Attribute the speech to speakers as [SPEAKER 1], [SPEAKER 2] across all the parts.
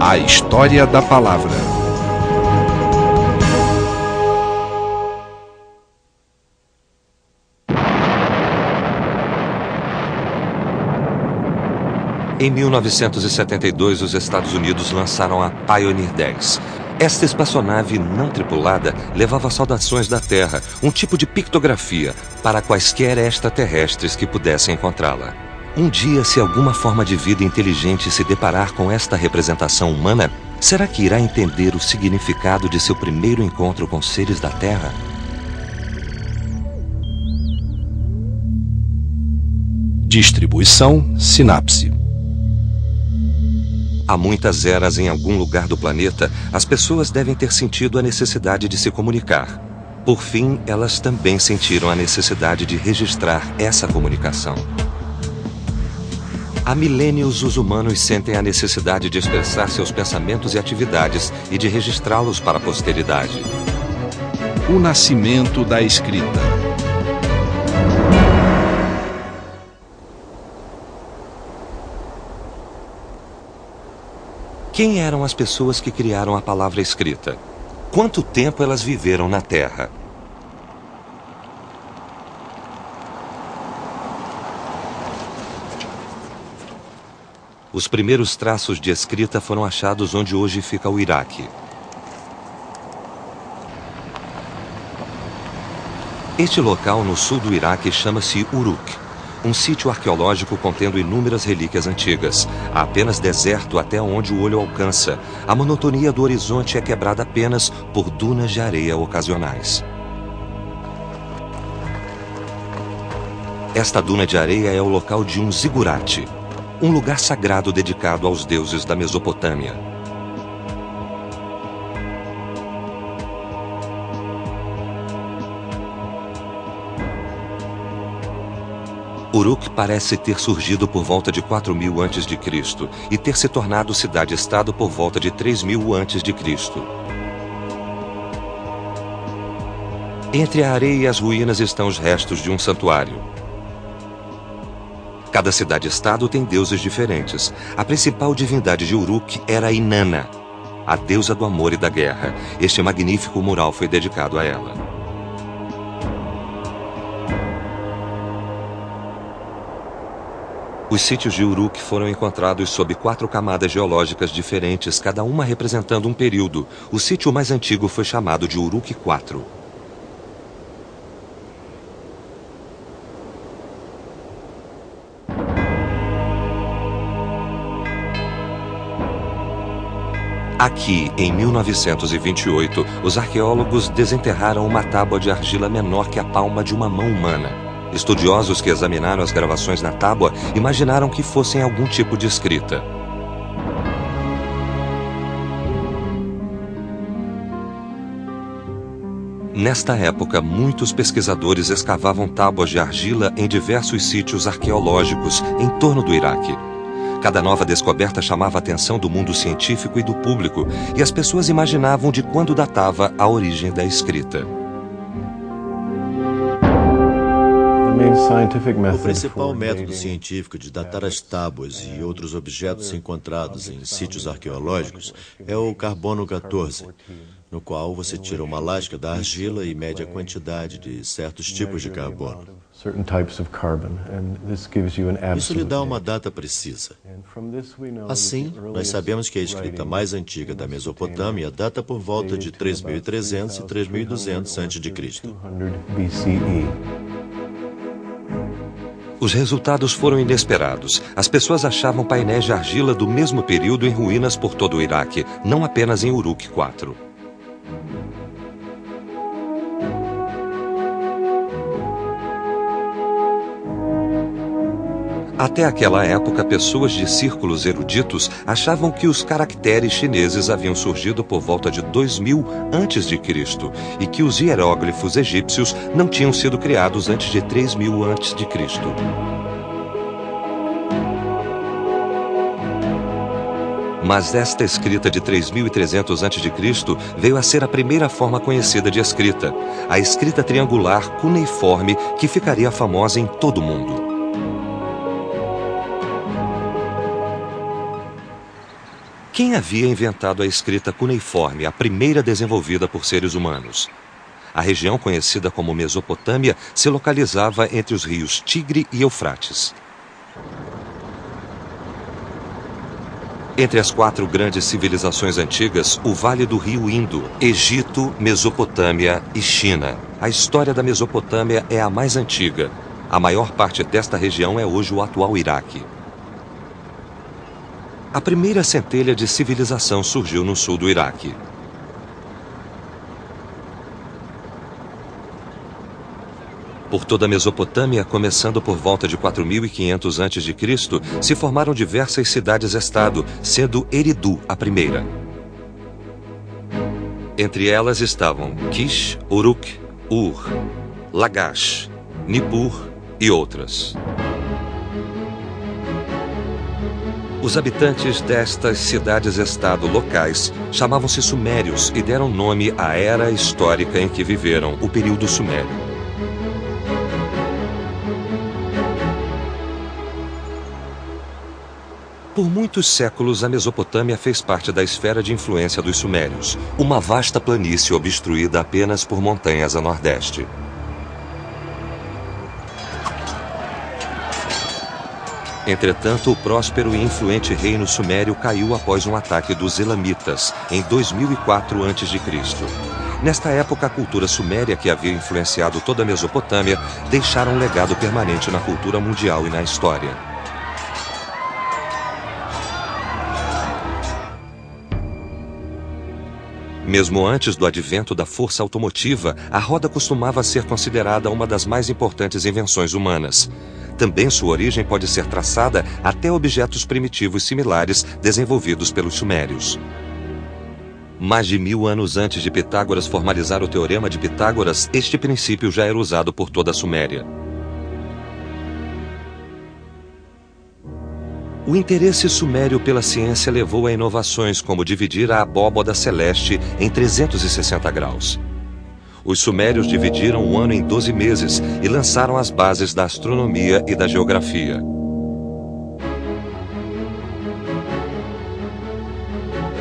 [SPEAKER 1] A História da Palavra.
[SPEAKER 2] Em 1972, os Estados Unidos lançaram a Pioneer 10. Esta espaçonave não tripulada levava saudações da Terra, um tipo de pictografia, para quaisquer extraterrestres que pudessem encontrá-la. Um dia, se alguma forma de vida inteligente se deparar com esta representação humana, será que irá entender o significado de seu primeiro encontro com seres da Terra?
[SPEAKER 1] Distribuição Sinapse.
[SPEAKER 2] Há muitas eras em algum lugar do planeta, as pessoas devem ter sentido a necessidade de se comunicar. Por fim, elas também sentiram a necessidade de registrar essa comunicação. Há milênios, os humanos sentem a necessidade de expressar seus pensamentos e atividades e de registrá-los para a posteridade.
[SPEAKER 1] O nascimento da escrita.
[SPEAKER 2] Quem eram as pessoas que criaram a palavra escrita? Quanto tempo elas viveram na Terra? Os primeiros traços de escrita foram achados onde hoje fica o Iraque. Este local no sul do Iraque chama-se Uruk, um sítio arqueológico contendo inúmeras relíquias antigas. Há apenas deserto até onde o olho alcança. A monotonia do horizonte é quebrada apenas por dunas de areia ocasionais. Esta duna de areia é o local de um zigurate, um lugar sagrado dedicado aos deuses da Mesopotâmia. Uruk parece ter surgido por volta de 4000 a.C. e ter se tornado cidade-estado por volta de 3000 a.C. Entre a areia e as ruínas estão os restos de um santuário. Cada cidade-estado tem deuses diferentes. A principal divindade de Uruk era Inanna, a deusa do amor e da guerra. Este magnífico mural foi dedicado a ela. Os sítios de Uruk foram encontrados sob 4 camadas geológicas diferentes, cada uma representando um período. O sítio mais antigo foi chamado de Uruk IV. Aqui, em 1928, os arqueólogos desenterraram uma tábua de argila menor que a palma de uma mão humana. Estudiosos que examinaram as gravações na tábua imaginaram que fossem algum tipo de escrita. Nesta época, muitos pesquisadores escavavam tábuas de argila em diversos sítios arqueológicos em torno do Iraque. Cada nova descoberta chamava a atenção do mundo científico e do público, e as pessoas imaginavam de quando datava a origem da escrita.
[SPEAKER 3] O principal método científico de datar as tábuas e outros objetos encontrados em sítios arqueológicos é o carbono 14, no qual você tira uma lasca da argila e mede a quantidade de certos tipos de carbono. Isso lhe dá uma data precisa. Assim, nós sabemos que a escrita mais antiga da Mesopotâmia data por volta de 3300 e 3200 a.C.
[SPEAKER 2] Os resultados foram inesperados. As pessoas achavam painéis de argila do mesmo período em ruínas por todo o Iraque, não apenas em Uruk IV. Até aquela época, pessoas de círculos eruditos achavam que os caracteres chineses haviam surgido por volta de 2000 a.C. e que os hieróglifos egípcios não tinham sido criados antes de 3000 a.C. Mas esta escrita de 3300 a.C. veio a ser a primeira forma conhecida de escrita, a escrita triangular cuneiforme que ficaria famosa em todo o mundo. Quem havia inventado a escrita cuneiforme, a primeira desenvolvida por seres humanos? A região conhecida como Mesopotâmia se localizava entre os rios Tigre e Eufrates. Entre as 4 grandes civilizações antigas, o Vale do Rio Indo, Egito, Mesopotâmia e China. A história da Mesopotâmia é a mais antiga. A maior parte desta região é hoje o atual Iraque. A primeira centelha de civilização surgiu no sul do Iraque. Por toda a Mesopotâmia, começando por volta de 4.500 a.C., se formaram diversas cidades-estado, sendo Eridu a primeira. Entre elas estavam Kish, Uruk, Ur, Lagash, Nippur e outras. Os habitantes destas cidades-estado locais chamavam-se sumérios e deram nome à era histórica em que viveram, o período sumério. Por muitos séculos, a Mesopotâmia fez parte da esfera de influência dos sumérios, uma vasta planície obstruída apenas por montanhas a nordeste. Entretanto, o próspero e influente reino sumério caiu após um ataque dos Elamitas, em 2004 a.C. Nesta época, a cultura suméria, que havia influenciado toda a Mesopotâmia, deixara um legado permanente na cultura mundial e na história. Mesmo antes do advento da força automotiva, a roda costumava ser considerada uma das mais importantes invenções humanas. Também sua origem pode ser traçada até objetos primitivos similares desenvolvidos pelos sumérios. Mais de 1000 anos antes de Pitágoras formalizar o Teorema de Pitágoras, este princípio já era usado por toda a Suméria. O interesse sumério pela ciência levou a inovações como dividir a abóbada celeste em 360 graus. Os sumérios dividiram o ano em 12 meses e lançaram as bases da astronomia e da geografia.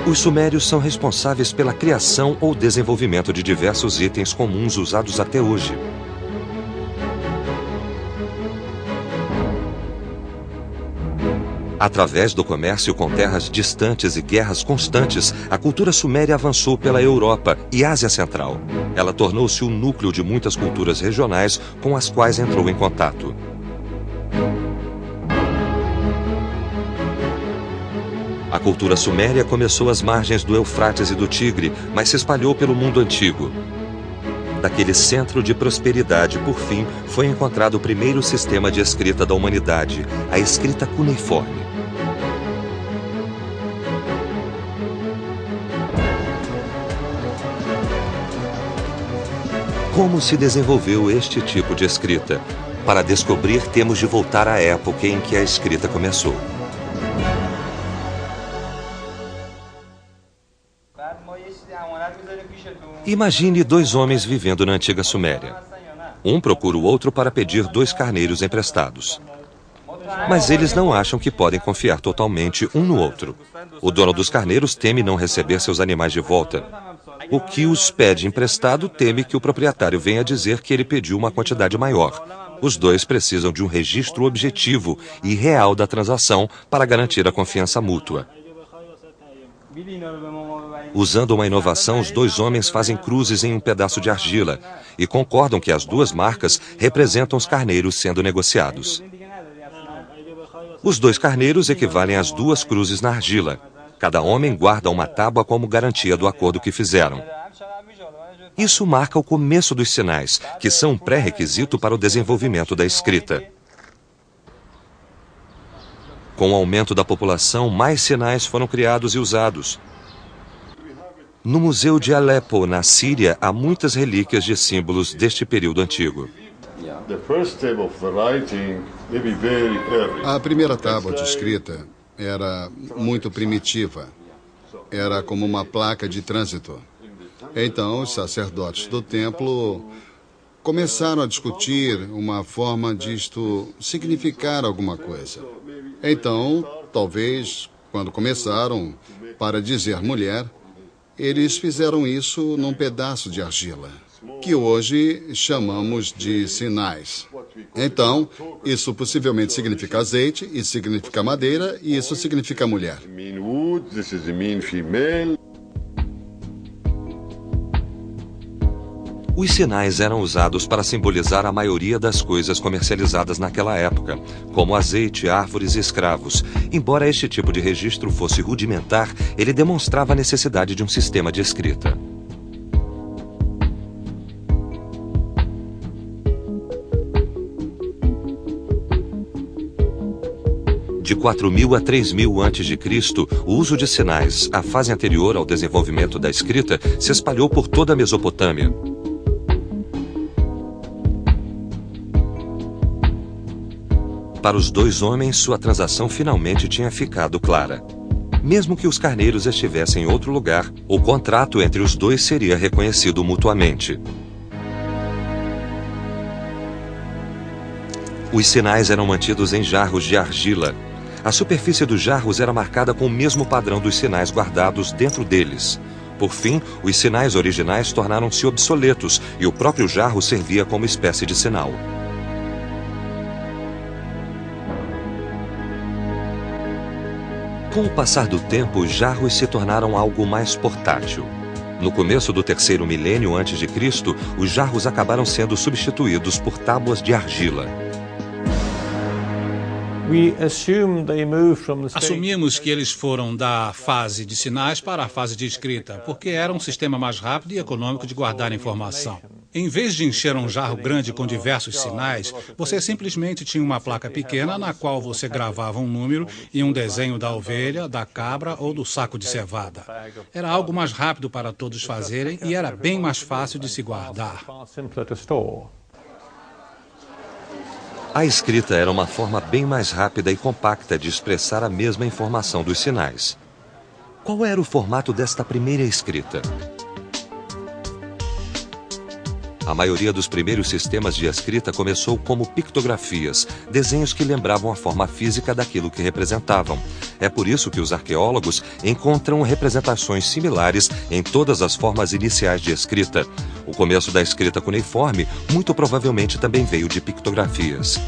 [SPEAKER 2] Os sumérios são responsáveis pela criação ou desenvolvimento de diversos itens comuns usados até hoje. Através do comércio com terras distantes e guerras constantes, a cultura suméria avançou pela Europa e Ásia Central. Ela tornou-se o núcleo de muitas culturas regionais com as quais entrou em contato. A cultura suméria começou às margens do Eufrates e do Tigre, mas se espalhou pelo mundo antigo. Daquele centro de prosperidade, por fim, foi encontrado o primeiro sistema de escrita da humanidade, a escrita cuneiforme. Como se desenvolveu este tipo de escrita? Para descobrir, temos de voltar à época em que a escrita começou. Imagine 2 homens vivendo na antiga Suméria. Um procura o outro para pedir 2 carneiros emprestados. Mas eles não acham que podem confiar totalmente um no outro. O dono dos carneiros teme não receber seus animais de volta. O que os pede emprestado teme que o proprietário venha dizer que ele pediu uma quantidade maior. Os 2 precisam de um registro objetivo e real da transação para garantir a confiança mútua. Usando uma inovação, os 2 homens fazem cruzes em um pedaço de argila e concordam que as 2 marcas representam os carneiros sendo negociados. Os 2 carneiros equivalem às 2 cruzes na argila. Cada homem guarda uma tábua como garantia do acordo que fizeram. Isso marca o começo dos sinais, que são um pré-requisito para o desenvolvimento da escrita. Com o aumento da população, mais sinais foram criados e usados. No Museu de Alepo, na Síria, há muitas relíquias de símbolos deste período antigo.
[SPEAKER 4] A primeira tábua de escrita era muito primitiva. Era como uma placa de trânsito. Então, os sacerdotes do templo começaram a discutir uma forma disto significar alguma coisa. Então, talvez, quando começaram, para dizer mulher, eles fizeram isso num pedaço de argila, que hoje chamamos de sinais. Então, isso possivelmente significa azeite, isso significa madeira e isso significa mulher.
[SPEAKER 2] Os sinais eram usados para simbolizar a maioria das coisas comercializadas naquela época, como azeite, árvores e escravos. Embora este tipo de registro fosse rudimentar, ele demonstrava a necessidade de um sistema de escrita. De 4.000 a 3.000 a.C., o uso de sinais, a fase anterior ao desenvolvimento da escrita, se espalhou por toda a Mesopotâmia. Para os dois homens, sua transação finalmente tinha ficado clara. Mesmo que os carneiros estivessem em outro lugar, o contrato entre os dois seria reconhecido mutuamente. Os sinais eram mantidos em jarros de argila. A superfície dos jarros era marcada com o mesmo padrão dos sinais guardados dentro deles. Por fim, os sinais originais tornaram-se obsoletos e o próprio jarro servia como espécie de sinal. Com o passar do tempo, os jarros se tornaram algo mais portátil. No começo do terceiro milênio antes de Cristo, os jarros acabaram sendo substituídos por tábuas de argila.
[SPEAKER 5] Assumimos que eles foram da fase de sinais para a fase de escrita, porque era um sistema mais rápido e econômico de guardar informação. Em vez de encher um jarro grande com diversos sinais, você simplesmente tinha uma placa pequena na qual você gravava um número e um desenho da ovelha, da cabra ou do saco de cevada. Era algo mais rápido para todos fazerem e era bem mais fácil de se guardar.
[SPEAKER 2] A escrita era uma forma bem mais rápida e compacta de expressar a mesma informação dos sinais. Qual era o formato desta primeira escrita? A maioria dos primeiros sistemas de escrita começou como pictografias, desenhos que lembravam a forma física daquilo que representavam. É por isso que os arqueólogos encontram representações similares em todas as formas iniciais de escrita. O começo da escrita cuneiforme muito provavelmente também veio de pictografias.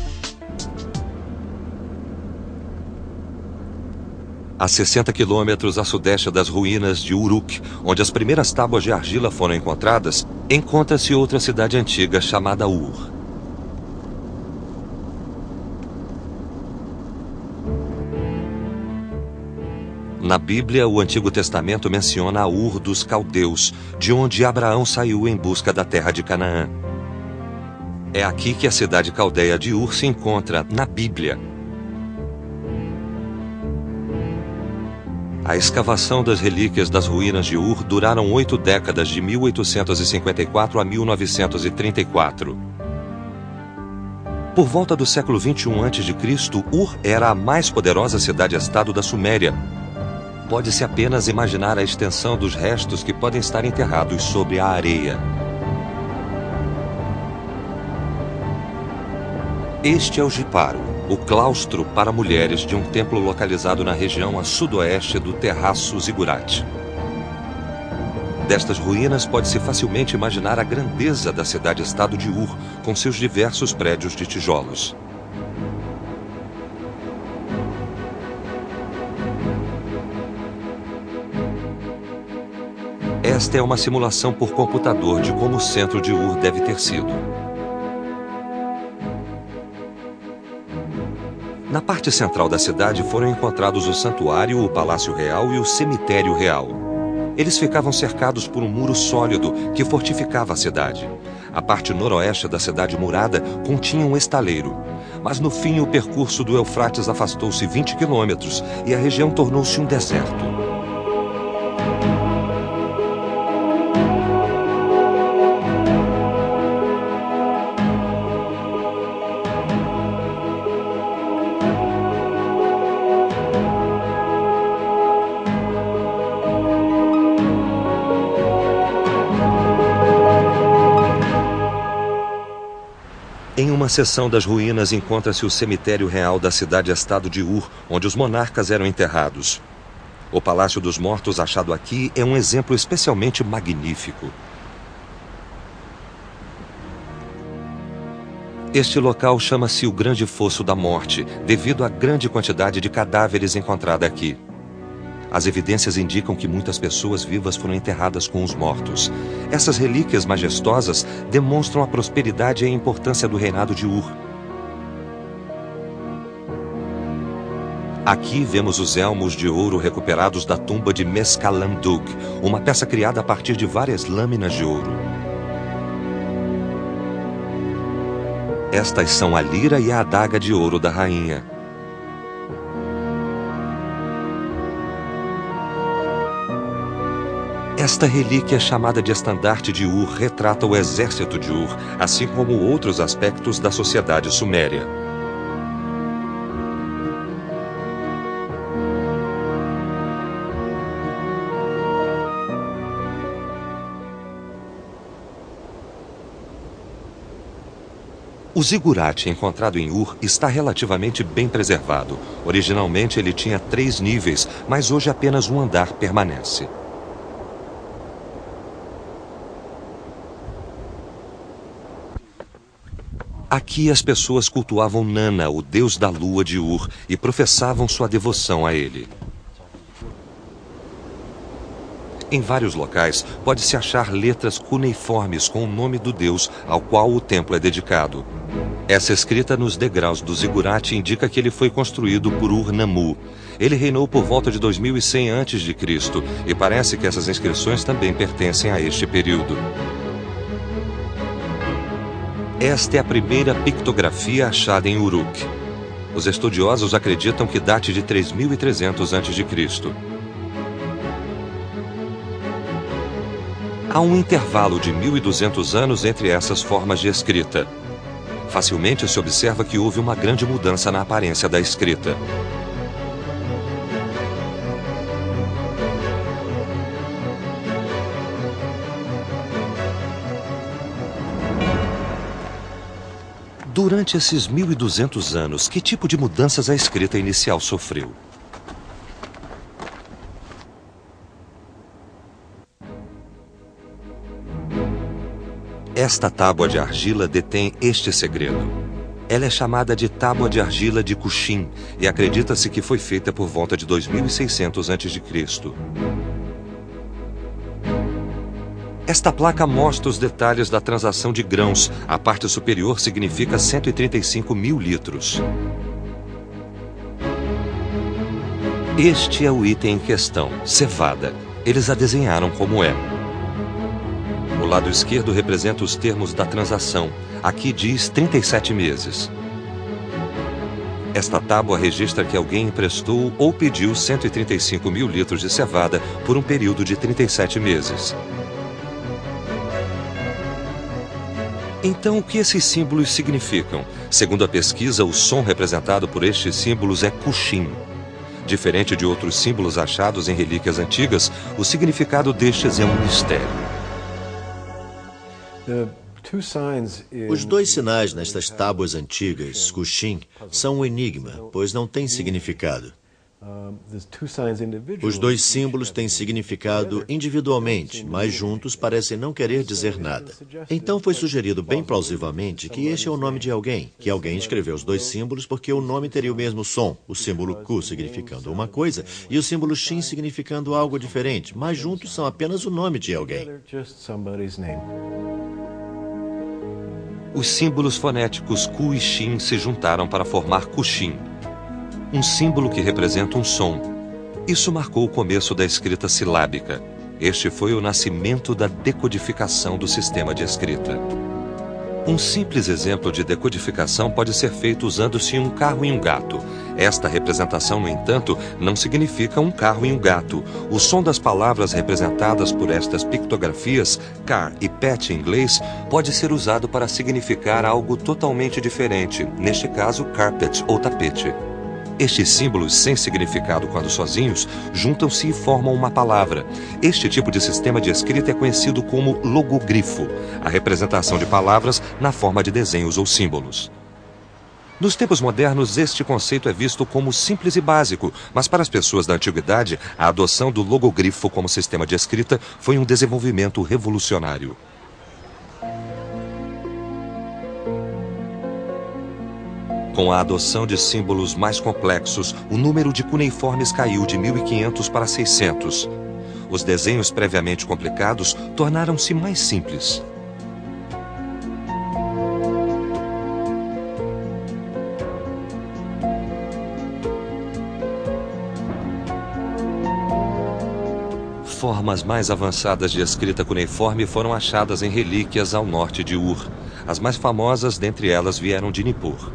[SPEAKER 2] A 60 quilômetros a sudeste das ruínas de Uruk, onde as primeiras tábuas de argila foram encontradas, encontra-se outra cidade antiga chamada Ur. Na Bíblia, o Antigo Testamento menciona a Ur dos Caldeus, de onde Abraão saiu em busca da terra de Canaã. É aqui que a cidade caldeia de Ur se encontra na Bíblia. A escavação das relíquias das ruínas de Ur duraram 8 décadas, de 1854 a 1934. Por volta do século 21 a.C., Ur era a mais poderosa cidade-estado da Suméria. Pode-se apenas imaginar a extensão dos restos que podem estar enterrados sobre a areia. Este é o Jiparo, o claustro para mulheres de um templo localizado na região a sudoeste do Terraço Zigurate. Destas ruínas pode-se facilmente imaginar a grandeza da cidade-estado de Ur, com seus diversos prédios de tijolos. Esta é uma simulação por computador de como o centro de Ur deve ter sido. Na parte central da cidade foram encontrados o santuário, o palácio real e o cemitério real. Eles ficavam cercados por um muro sólido que fortificava a cidade. A parte noroeste da cidade murada continha um estaleiro. Mas no fim o percurso do Eufrates afastou-se 20 quilômetros e a região tornou-se um deserto. Em uma seção das ruínas encontra-se o cemitério real da cidade-estado de Ur, onde os monarcas eram enterrados. O Palácio dos Mortos achado aqui é um exemplo especialmente magnífico. Este local chama-se o Grande Fosso da Morte, devido à grande quantidade de cadáveres encontrada aqui. As evidências indicam que muitas pessoas vivas foram enterradas com os mortos. Essas relíquias majestosas demonstram a prosperidade e a importância do reinado de Ur. Aqui vemos os elmos de ouro recuperados da tumba de Mescalandug, uma peça criada a partir de várias lâminas de ouro. Estas são a lira e a adaga de ouro da rainha. Esta relíquia chamada de estandarte de Ur retrata o exército de Ur, assim como outros aspectos da sociedade suméria. O zigurate encontrado em Ur está relativamente bem preservado. Originalmente ele tinha 3 níveis, mas hoje apenas um andar permanece. Aqui as pessoas cultuavam Nana, o deus da lua de Ur, e professavam sua devoção a ele. Em vários locais, pode-se achar letras cuneiformes com o nome do deus ao qual o templo é dedicado. Essa escrita nos degraus do zigurate indica que ele foi construído por Ur-Nammu. Ele reinou por volta de 2100 a.C. e parece que essas inscrições também pertencem a este período. Esta é a primeira pictografia achada em Uruk. Os estudiosos acreditam que date de 3300 a.C. Há um intervalo de 1200 anos entre essas formas de escrita. Facilmente se observa que houve uma grande mudança na aparência da escrita. Durante esses 1200 anos, que tipo de mudanças a escrita inicial sofreu? Esta tábua de argila detém este segredo. Ela é chamada de Tábua de Argila de Kushim e acredita-se que foi feita por volta de 2600 a.C. Esta placa mostra os detalhes da transação de grãos. A parte superior significa 135 mil litros. Este é o item em questão, cevada. Eles a desenharam como é. O lado esquerdo representa os termos da transação. Aqui diz 37 meses. Esta tábua registra que alguém emprestou ou pediu 135 mil litros de cevada por um período de 37 meses. Então, o que esses símbolos significam? Segundo a pesquisa, o som representado por estes símbolos é Kushim. Diferente de outros símbolos achados em relíquias antigas, o significado destes é um mistério.
[SPEAKER 3] Os 2 sinais nestas tábuas antigas, Kushim, são um enigma, pois não têm significado. Os 2 símbolos têm significado individualmente, mas juntos parecem não querer dizer nada. Então foi sugerido bem plausivelmente que este é o nome de alguém, que alguém escreveu os 2 símbolos porque o nome teria o mesmo som, o símbolo Ku significando uma coisa e o símbolo Shin significando algo diferente, mas juntos são apenas o nome de alguém.
[SPEAKER 2] Os símbolos fonéticos Ku e Shin se juntaram para formar Kushim, um símbolo que representa um som. Isso marcou o começo da escrita silábica. Este foi o nascimento da decodificação do sistema de escrita. Um simples exemplo de decodificação pode ser feito usando-se um carro e um gato. Esta representação, no entanto, não significa um carro e um gato. O som das palavras representadas por estas pictografias, car e pet em inglês, pode ser usado para significar algo totalmente diferente, neste caso, carpet ou tapete. Estes símbolos sem significado quando sozinhos juntam-se e formam uma palavra. Este tipo de sistema de escrita é conhecido como logogrifo, a representação de palavras na forma de desenhos ou símbolos. Nos tempos modernos, este conceito é visto como simples e básico, mas para as pessoas da antiguidade, a adoção do logogrifo como sistema de escrita foi um desenvolvimento revolucionário. Com a adoção de símbolos mais complexos, o número de cuneiformes caiu de 1.500 para 600. Os desenhos previamente complicados tornaram-se mais simples. Formas mais avançadas de escrita cuneiforme foram achadas em relíquias ao norte de Ur. As mais famosas dentre elas vieram de Nippur.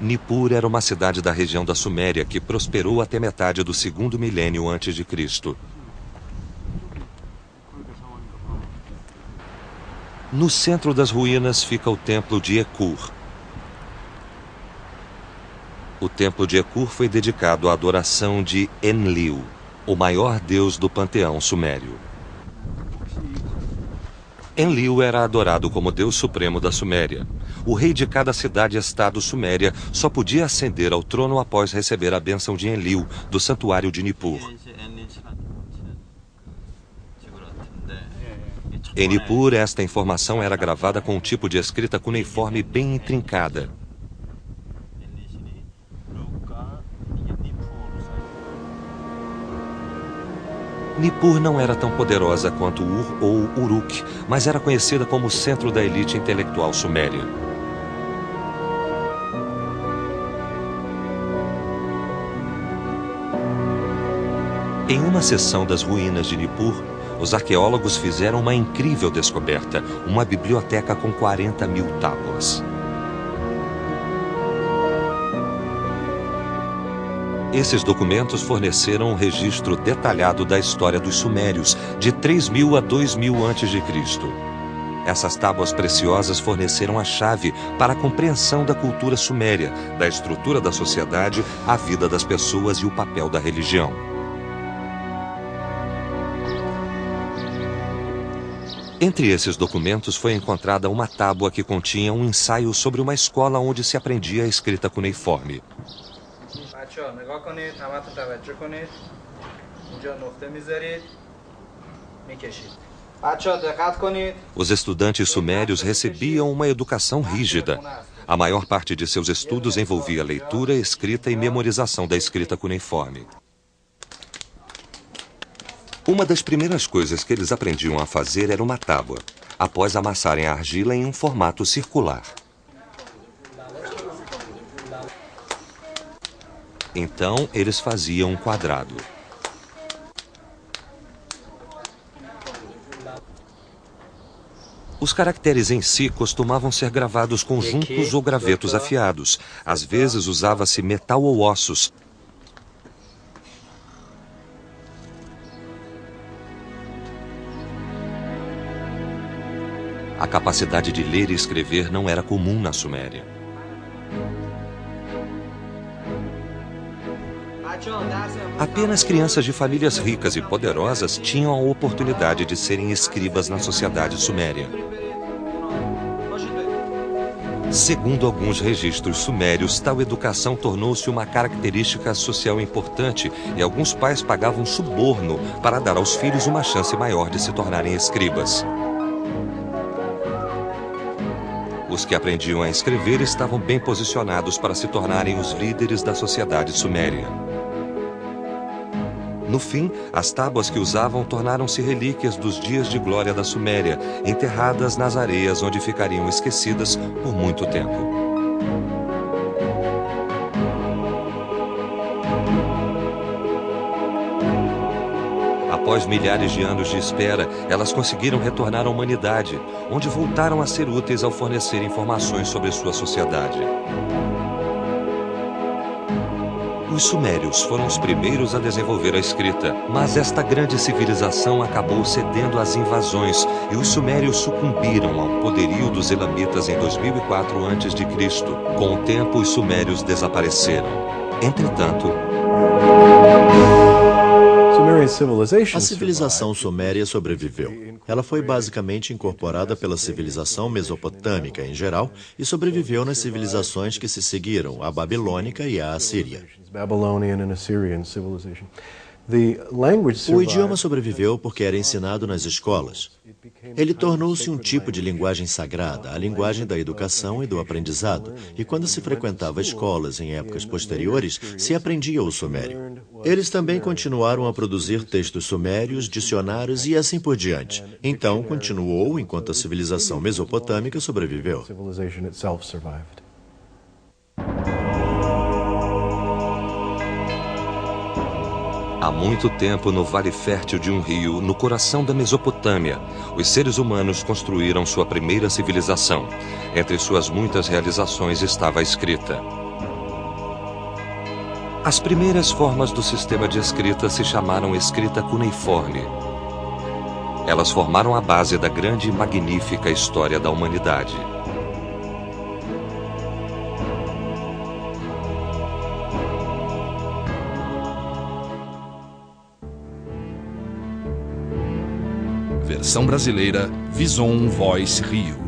[SPEAKER 2] Nippur era uma cidade da região da Suméria que prosperou até metade do 2º milênio antes de Cristo. No centro das ruínas fica o templo de Ekur. O templo de Ekur foi dedicado à adoração de Enlil, o maior deus do panteão sumério. Enlil era adorado como deus supremo da Suméria. O rei de cada cidade-estado suméria só podia ascender ao trono após receber a bênção de Enlil, do santuário de Nippur. Em Nippur, esta informação era gravada com um tipo de escrita cuneiforme bem intrincada. Nippur não era tão poderosa quanto Ur ou Uruk, mas era conhecida como o centro da elite intelectual suméria. Em uma seção das ruínas de Nippur, os arqueólogos fizeram uma incrível descoberta, uma biblioteca com 40.000 tábuas. Esses documentos forneceram um registro detalhado da história dos sumérios, de 3.000 a 2.000 a.C. Essas tábuas preciosas forneceram a chave para a compreensão da cultura suméria, da estrutura da sociedade, a vida das pessoas e o papel da religião. Entre esses documentos foi encontrada uma tábua que continha um ensaio sobre uma escola onde se aprendia a escrita cuneiforme. Os estudantes sumérios recebiam uma educação rígida. A maior parte de seus estudos envolvia leitura, escrita e memorização da escrita cuneiforme. Uma das primeiras coisas que eles aprendiam a fazer era uma tábua, após amassarem a argila em um formato circular. Então, eles faziam um quadrado. Os caracteres em si costumavam ser gravados com juncos ou gravetos afiados. Às vezes usava-se metal ou ossos. A capacidade de ler e escrever não era comum na Suméria. Apenas crianças de famílias ricas e poderosas tinham a oportunidade de serem escribas na sociedade suméria. Segundo alguns registros sumérios, tal educação tornou-se uma característica social importante e alguns pais pagavam suborno para dar aos filhos uma chance maior de se tornarem escribas. Os que aprendiam a escrever estavam bem posicionados para se tornarem os líderes da sociedade suméria. No fim, as tábuas que usavam tornaram-se relíquias dos dias de glória da Suméria, enterradas nas areias onde ficariam esquecidas por muito tempo. Após milhares de anos de espera, elas conseguiram retornar à humanidade, onde voltaram a ser úteis ao fornecer informações sobre sua sociedade. Os sumérios foram os primeiros a desenvolver a escrita, mas esta grande civilização acabou cedendo às invasões e os sumérios sucumbiram ao poderio dos elamitas em 2004 a.C. Com o tempo, os sumérios desapareceram. Entretanto,
[SPEAKER 3] A civilização suméria sobreviveu. Ela foi basicamente incorporada pela civilização mesopotâmica em geral e sobreviveu nas civilizações que se seguiram, a babilônica e a assíria. O idioma sobreviveu porque era ensinado nas escolas. Ele tornou-se um tipo de linguagem sagrada, a linguagem da educação e do aprendizado, e quando se frequentava escolas em épocas posteriores, se aprendia o sumério. Eles também continuaram a produzir textos sumérios, dicionários e assim por diante. Então, continuou enquanto a civilização mesopotâmica sobreviveu.
[SPEAKER 2] Há muito tempo, no vale fértil de um rio, no coração da Mesopotâmia, os seres humanos construíram sua primeira civilização. Entre suas muitas realizações estava a escrita. As primeiras formas do sistema de escrita se chamaram escrita cuneiforme. Elas formaram a base da grande e magnífica história da humanidade.
[SPEAKER 1] Versão brasileira, Vison Voice Rio.